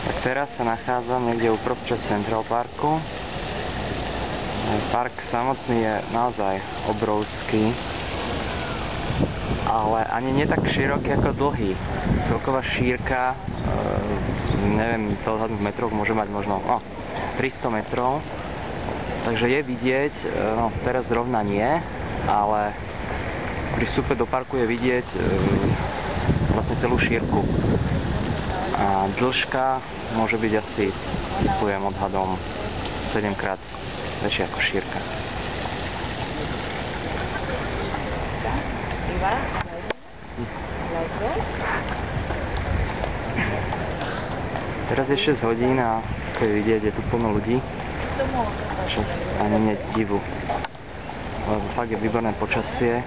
Tak teraz sa nachádzam niekde uprostred Central Parku. Park samotný je naozaj obrovský, ale ani nie tak široký ako dlhý. Celková šírka, neviem, to odhadnúť v metroch môže mať možno 300 metrov. Takže je vidieť, teraz zrovna nie, ale pri vstupe do parku je vidieť vlastne celú šírku. A dĺžka môže byť asi, typujem odhadom, 7-krát väčšia ako šírka. Teraz je 6 hodín a ako je vidieť, je tu plno ľudí. Čas ani nie divu. Lebo fakt je výborné počasie.